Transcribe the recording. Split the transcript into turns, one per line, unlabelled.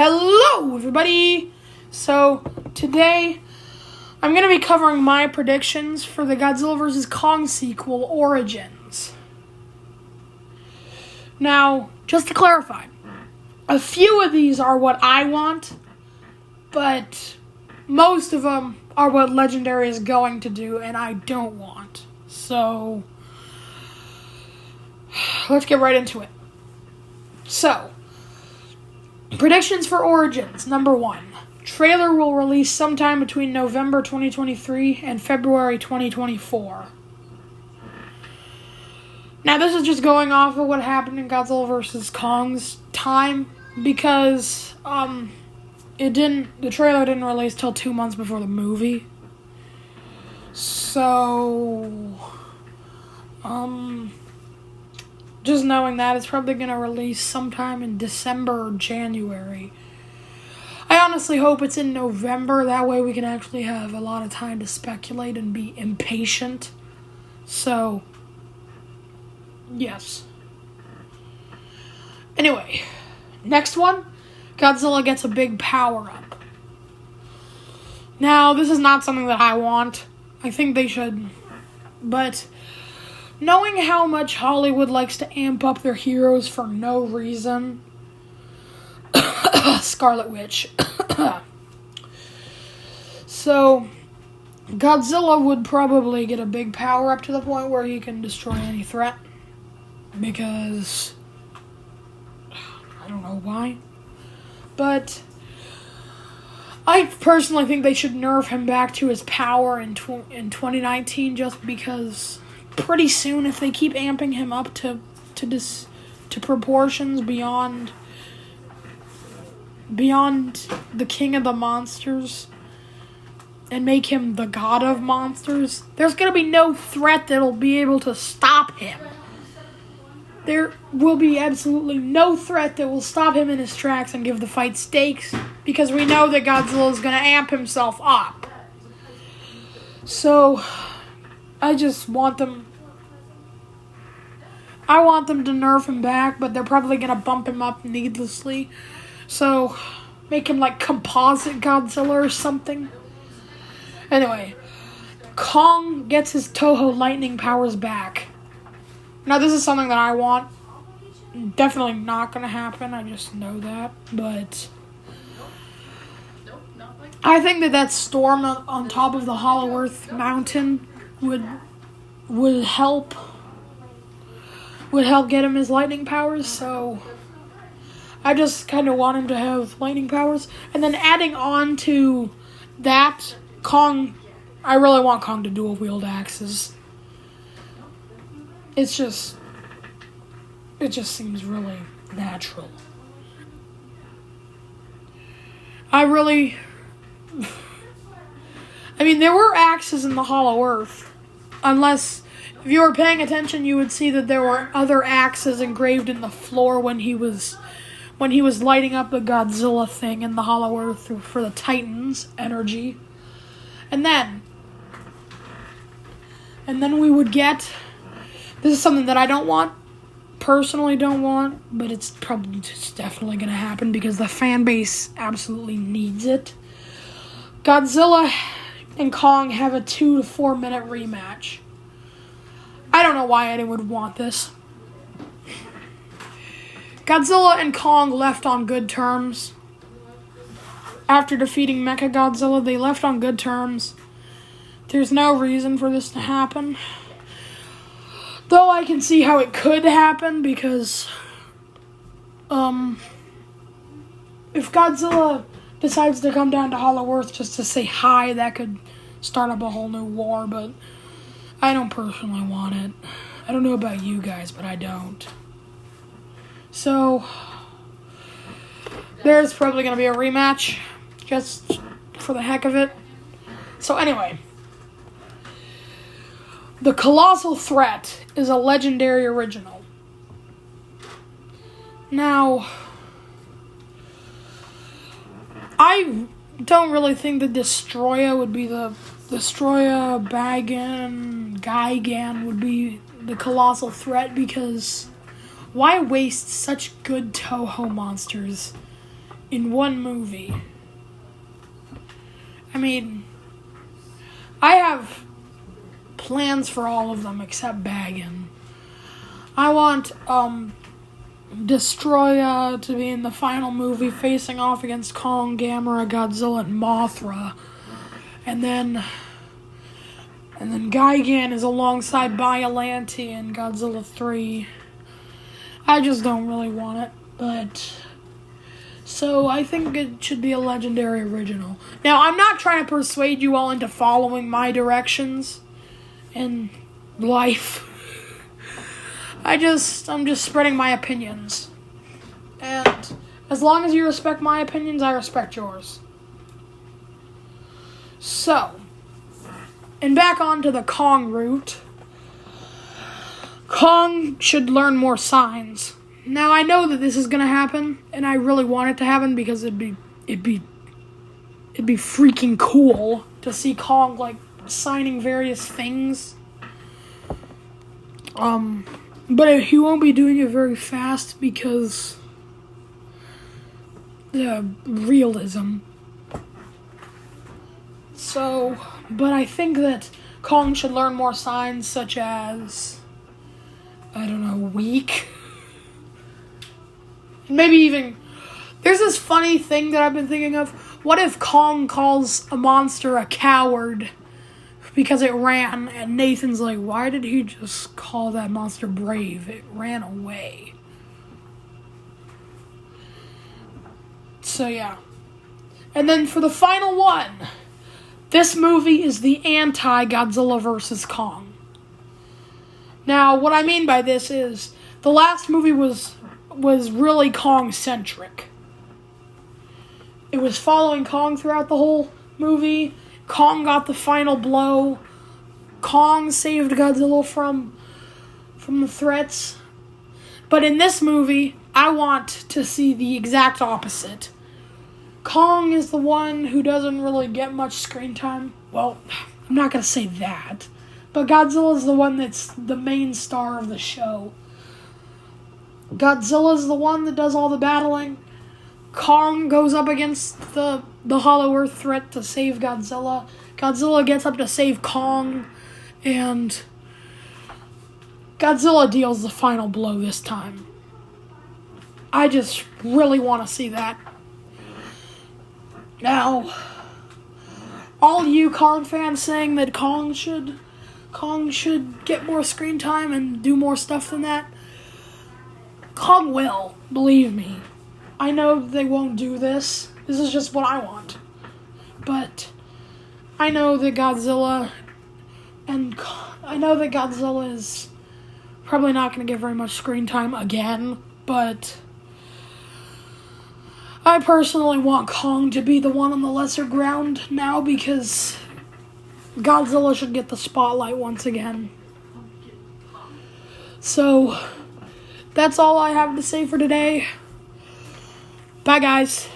Hello, everybody! So, today, I'm going to be covering my predictions for the Godzilla vs. Kong sequel, Origins. Now, just to clarify, a few of these are what I want, but most of them are what Legendary is going to do, and I don't want. So, let's get right into it. So, predictions for Origins. Number 1. Trailer will release sometime between November 2023 and February 2024. Now, this is just going off of what happened in Godzilla vs. Kong's time, because the trailer didn't release till 2 months before the movie. So, just knowing that, it's probably going to release sometime in December or January. I honestly hope it's in November. That way we can actually have a lot of time to speculate and be impatient. So, yes. Anyway, next one. Godzilla gets a big power-up. Now, this is not something that I want. I think they should. But knowing how much Hollywood likes to amp up their heroes for no reason. Scarlet Witch. So, Godzilla would probably get a big power up to the point where he can destroy any threat. Because I don't know why. But I personally think they should nerf him back to his power in 2019, just because pretty soon, if they keep amping him up to proportions beyond the king of the monsters and make him the god of monsters, there's going to be no threat that'll be able to stop him. There will be absolutely no threat that will stop him in his tracks and give the fight stakes, because we know that Godzilla is going to amp himself up. So, I just want them to nerf him back, but they're probably going to bump him up needlessly. So, make him like composite Godzilla or something. Anyway, Kong gets his Toho lightning powers back. Now, this is something that I want. Definitely not going to happen. I just know that. But I think that storm on top of the Hollow Earth mountain would help get him his lightning powers. So I just kind of want him to have lightning powers. And then adding on to that, I really want Kong to dual wield axes. It just seems really natural. I mean, there were axes in the Hollow Earth. Unless, if you were paying attention, you would see that there were other axes engraved in the floor when he was lighting up the Godzilla thing in the Hollow Earth for the Titans energy. And then we would get, this is something that I personally don't want, but it's definitely going to happen because the fan base absolutely needs it. Godzilla and Kong have a 2 to 4 minute rematch. I don't know why anyone would want this. Godzilla and Kong left on good terms. After defeating Mechagodzilla, they left on good terms. There's no reason for this to happen. Though I can see how it could happen, because if Godzilla decides to come down to Hollow Earth just to say hi, that could start up a whole new war, but I don't personally want it. I don't know about you guys, but I don't. So, there's probably going to be a rematch, just for the heck of it. So anyway, the Colossal Threat is a Legendary original. Now, I don't really think the Destroyer would be the Gigan would be the Colossal Threat, because why waste such good Toho monsters in one movie. I mean, I have plans for all of them except Baggin. I want Destroyer to be in the final movie facing off against Kong, Gamera, Godzilla, and Mothra. And then Gigan is alongside Biollante in Godzilla 3. I just don't really want it, but... So I think it should be a legendary original. Now, I'm not trying to persuade you all into following my directions in life. I'm just spreading my opinions. And as long as you respect my opinions, I respect yours. So, and back onto the Kong route. Kong should learn more signs. Now, I know that this is going to happen, and I really want it to happen because it'd be freaking cool to see Kong, like, signing various things. But he won't be doing it very fast because the realism. So, but I think that Kong should learn more signs such as, I don't know, weak. Maybe even, there's this funny thing that I've been thinking of. What if Kong calls a monster a coward because it ran, and Nathan's like, why did he just call that monster brave? It ran away. So yeah. And then for the final one, this movie is the anti-Godzilla vs. Kong. Now, what I mean by this is, the last movie was really Kong-centric. It was following Kong throughout the whole movie. Kong got the final blow. Kong saved Godzilla from the threats. But in this movie, I want to see the exact opposite. Kong is the one who doesn't really get much screen time. Well, I'm not going to say that. But Godzilla is the one that's the main star of the show. Godzilla's the one that does all the battling. Kong goes up against the Hollow Earth threat to save Godzilla. Godzilla gets up to save Kong. And Godzilla deals the final blow this time. I just really want to see that. Now, all you Kong fans saying that Kong should get more screen time and do more stuff than that, Kong will, believe me. I know they won't do this. This is just what I want. But I know that Godzilla is probably not going to get very much screen time again, but I personally want Kong to be the one on the lesser ground now because Godzilla should get the spotlight once again. So, that's all I have to say for today. Bye, guys.